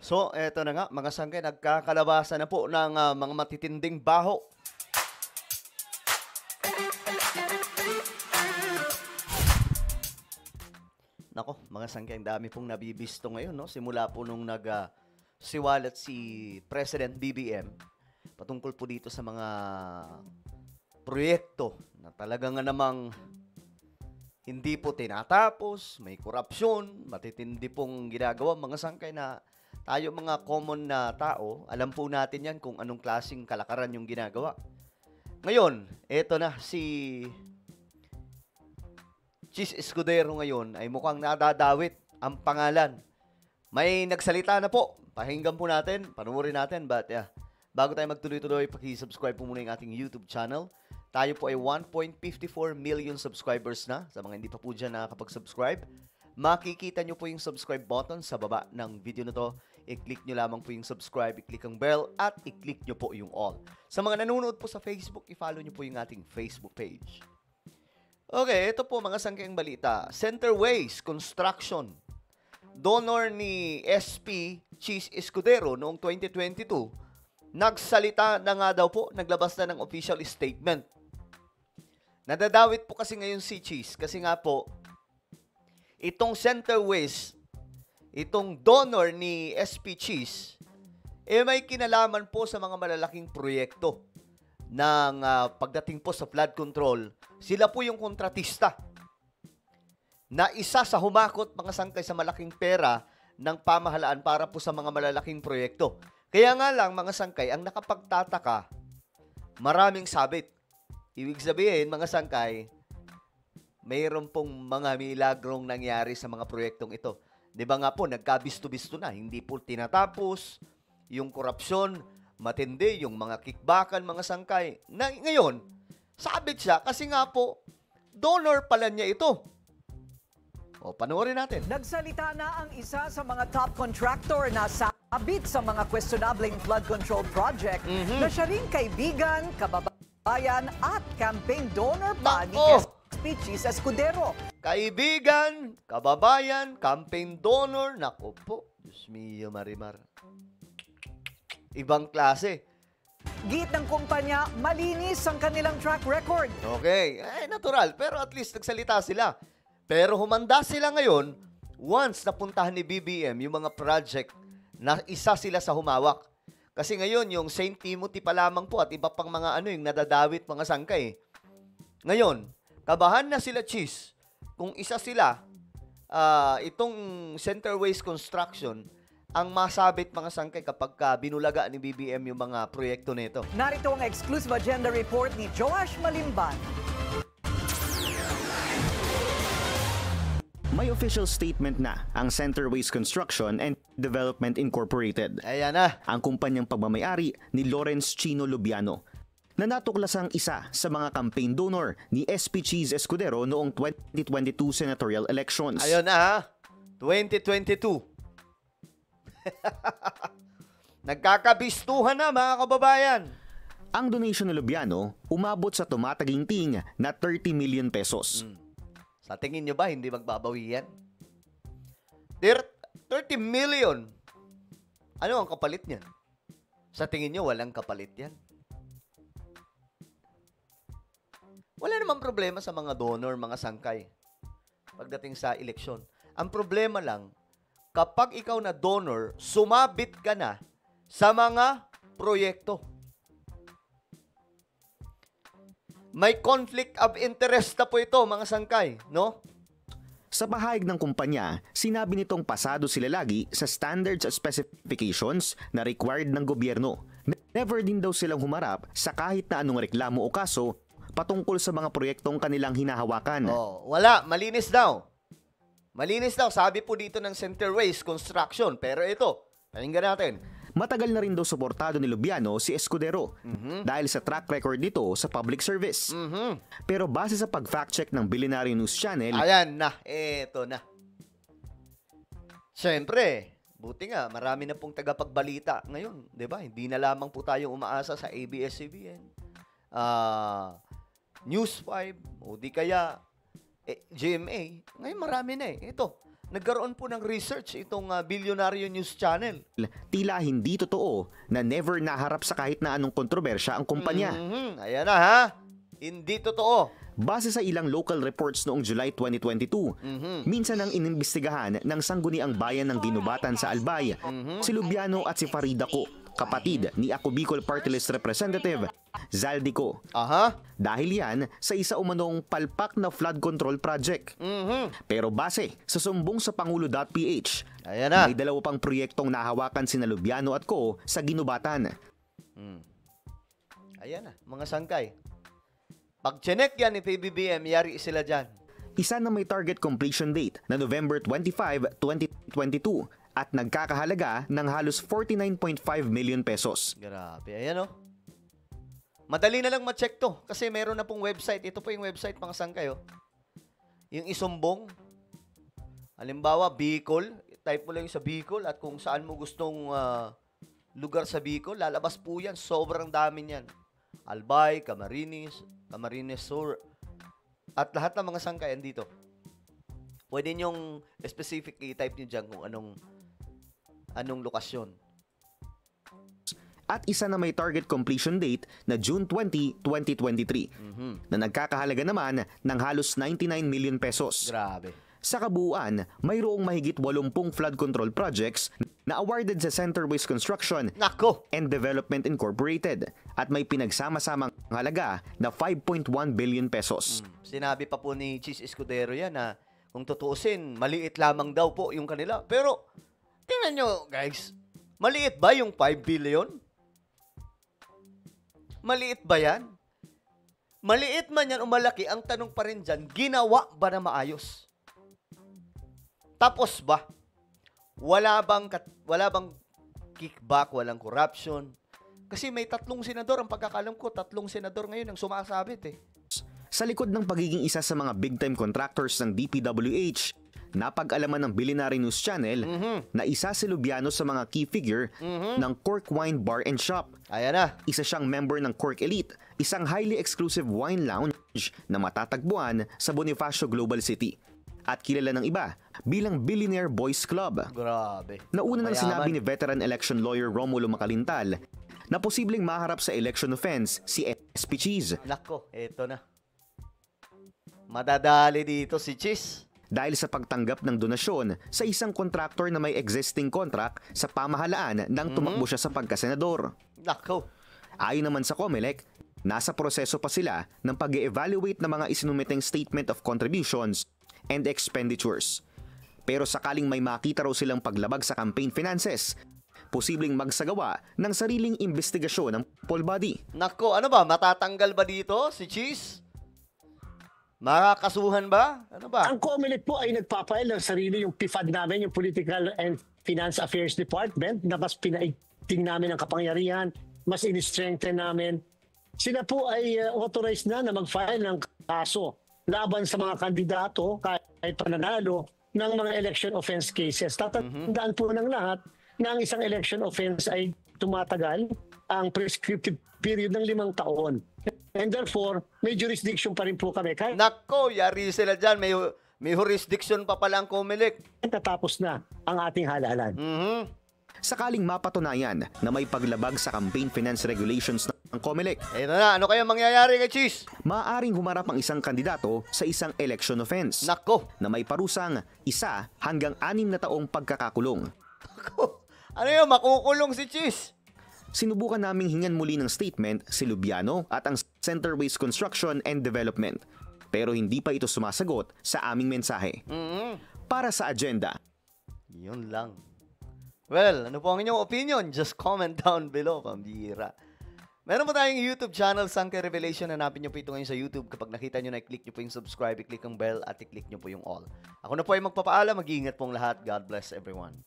So, eto na nga, mga sangkay, nagkakalabasan na po ng mga matitinding baho. Nako, mga sangkay, ang dami pong nabibisto ngayon, no? Simula po nung siwalat si President BBM patungkol po dito sa mga proyekto na talaga nga namang hindi po tinatapos, may korupsyon, matitindi pong ginagawa. Mga sangkay na tayo mga common na tao, alam po natin yan kung anong klaseng kalakaran yung ginagawa. Ngayon, eto na si Chis Escudero ngayon ay mukhang nadadawit ang pangalan. May nagsalita na po. Pakinggan po natin, panuorin natin. But bago tayo magtuloy-tuloy, paki-subscribe po muna yung ating YouTube channel. Tayo po ay 1.54 million subscribers na. Sa mga hindi pa po dyan nakakapag-subscribe, makikita nyo po yung subscribe button sa baba ng video na to. I-click nyo lamang po yung subscribe, i-click ang bell, at i-click nyo po yung all. Sa mga nanonood po sa Facebook, i-follow nyo po yung ating Facebook page. Okay, ito po mga sangkayang balita. Centerways Construction. Donor ni SP Chis Escudero noong 2022. Nagsalita na nga daw po, naglabas na ng official statement. Nadadawit po kasi ngayon si Chis kasi nga po, itong Centerways, itong donor ni SP Chis, may kinalaman po sa mga malalaking proyekto ng pagdating po sa flood control. Sila po yung kontratista na isa sa humakot mga sangkay sa malaking pera ng pamahalaan para po sa mga malalaking proyekto. Kaya nga lang mga sangkay, ang nakapagtataka, maraming sabit. Ibig sabihin mga sangkay, mayroon pong mga milagrong nangyari sa mga proyektong ito. Di ba nga po, nagkabisto-bisto na, hindi po tinatapos, yung korupsyon, matindi, yung mga kickbackan, mga sangkay. Na, ngayon, sabit siya kasi nga po, donor pala niya ito. O, panoorin natin. Nagsalita na ang isa sa mga top contractor na sabit sa mga questionableng flood control project na siya rin kaibigan, kababayan at campaign donor pa ni SP Chis Escudero. Kaibigan, kababayan, campaign donor, naku po, Diyos mio, Marimar. Ibang klase. Git ng kumpanya, malinis ang kanilang track record. Okay, natural. Pero at least nagsalita sila. Pero humanda sila ngayon, once napuntahan ni BBM yung mga project na isa sila sa humawak. Kasi ngayon, yung St. Timothy pa lamang po at iba pang mga yung nadadawit mga sangkay. Ngayon, kabahan na sila Chis. Kung isa sila, itong Centerways Construction, ang masabit mga sangkay kapag binulaga ni BBM yung mga proyekto nito. Narito ang exclusive agenda report ni Joash Malimban. May official statement na ang Centerways Construction and Development Incorporated. Ayan na. Ang kumpanyang pagmamayari ni Lawrence Chino Lubiano na natuklasang isa sa mga campaign donor ni SP Chis Escudero noong 2022 senatorial elections. Ayun na 2022. Nagkakabistuhan na mga kababayan. Ang donation ni Lubiano umabot sa tumataginting na 30 million pesos. Sa tingin nyo ba hindi magbabawi yan? 30 million. Ano ang kapalit niyan? Sa tingin nyo walang kapalit yan? Wala namang problema sa mga donor, mga sangkay pagdating sa eleksyon. Ang problema lang, kapag ikaw na donor, sumabit ka na sa mga proyekto. May conflict of interest na po ito, mga sangkay, no? Sa pahayag ng kumpanya, sinabi nitong pasado sila lagi sa standards at specifications na required ng gobyerno. Never din daw silang humarap sa kahit na anong reklamo o kaso patungkol sa mga proyektong kanilang hinahawakan. Oh, wala, malinis daw. Malinis daw, sabi po dito ng Centerways Construction. Pero ito, pakinggan natin. Matagal na rin daw suportado ni Lubiano si Escudero dahil sa track record nito sa public service. Pero base sa pag-fact check ng Billionaire News Channel, ayan na, eto na. Siyempre, buti nga, marami na pong tagapagbalita ngayon. 'Di ba? Hindi na lamang po tayo umaasa sa ABS-CBN, News 5, o di kaya GMA. Ngayon marami na Ito, nagkaroon po ng research itong Bilyonaryo News Channel. Tila hindi totoo na never naharap sa kahit na anong kontrobersya ang kumpanya. Ayan na ha. Hindi totoo. Base sa ilang local reports noong July 2022, minsan ang inimbestigahan ng sangguniang bayan ng Ginubatan sa Albay, si Lubiano at si Farida Co, kapatid ni Ako Bicol Party List Representative Zaldico. Dahil yan sa isa umanong palpak na flood control project. Pero base sa sumbong sa Pangulo.ph, ayan na. may dalawa pang proyektong nahawakan sina Lubiano at Co sa Ginubatan. Ayan na, mga sangkay. Pag chinek yan ni PBBM, yari sila dyan. Isa na may target completion date na November 25, 2022 at nagkakahalaga ng halos 49.5 million pesos. Grabe, ayan o. Madali na lang ma-check to kasi meron na pong website. Ito po yung website, mga sangkay o. Yung isumbong. Halimbawa, Bicol. Type mo lang yung sa Bicol at kung saan mo gustong lugar sa Bicol, lalabas po yan. Sobrang dami niyan. Albay, Camarines Sur, at lahat ng mga sangkayan dito. Pwede nyong specific i-type nyo dyan kung anong lokasyon. At isa na may target completion date na June 20, 2023 na nagkakahalaga naman ng halos 99 million pesos. Grabe. Sa kabuuan, mayroong mahigit 80 flood control projects na awarded sa Centerways Construction and Development Incorporated at may pinagsama-samang halaga na 5.1 billion pesos. Sinabi pa po ni Cheese Escudero yan na kung tutuusin, maliit lamang daw po yung kanila. Pero, tingnan nyo guys, maliit ba yung 5 billion? Maliit ba yan? Maliit man yan o malaki, ang tanong pa rin dyan, ginawa ba na maayos? Tapos ba? Wala bang kickback, walang corruption? Kasi may 3 senador, ang pagkakalam ko, 3 senador ngayon ang sumasabit eh. Sa likod ng pagiging isa sa mga big-time contractors ng DPWH, napag-alaman ng Billionaire News Channel na isa si Lubiano sa mga key figure ng Cork Wine Bar and Shop. Ayan na. Isa siyang member ng Cork Elite, isang highly exclusive wine lounge na matatagpuan sa Bonifacio Global City. At kilala ng iba bilang Billionaire Boys Club. Grabe. Nauna nang sinabi ni veteran election lawyer Romulo Macalintal na posibleng maharap sa election offense si SP Cheese. Nako, eto na. Madadali dito si Cheese. Dahil sa pagtanggap ng donasyon sa isang kontraktor na may existing contract sa pamahalaan nang tumakbo siya sa pagkasenador. Nako. Ayon naman sa COMELEC, nasa proseso pa sila ng pag-evaluate ng mga isinumiteng statement of contributions and expenditures. Pero sakaling may makita raw silang paglabag sa campaign finances, posibleng magsagawa ng sariling investigasyon ng poll body. Nako, ano ba? Matatanggal ba dito si Cheese? Makakasuhan ba? Ano ba? Ang COMELEC po ay nagpapail ng sarili yung PIFAD namin, yung Political and Finance Affairs Department, na mas pinaiting namin ang kapangyarihan, mas in-strengthen namin. Sila po ay authorized na mag-file ng kaso laban sa mga kandidato kahit pananalo ng mga election offense cases. Tatandaan po ng lahat na ang isang election offense ay tumatagal ang prescriptive period ng 5 taon. And therefore, may jurisdiction pa rin po kami. Kahit Nako, yari sila dyan. May jurisdiction pa pala ang COMELEC. natapos na ang ating halalan. Sakaling mapatunayan na may paglabag sa campaign finance regulations ng COMELEC, Eto na, ano kaya mangyayari kay Cheese? maaaring humarap ang isang kandidato sa isang election offense Nako. na may parusang 1 hanggang 6 na taong pagkakakulong. Nako. Ano yun, makukulong si Cheese? Sinubukan naming hingan muli ng statement si Lubiano at ang Centerways Construction and Development, pero hindi pa ito sumasagot sa aming mensahe. Para sa agenda, Yun lang. Well, ano po ang inyong opinion? Just comment down below, pambira. Meron po tayong YouTube channel, Sangkay Revelation. Hanapin nyo po ito ngayon sa YouTube. Kapag nakita nyo na, i-click nyo po yung subscribe, i-click ang bell, at i-click nyo po yung all. Ako na po ay magpapaalam. Mag-iingat pong lahat. God bless everyone.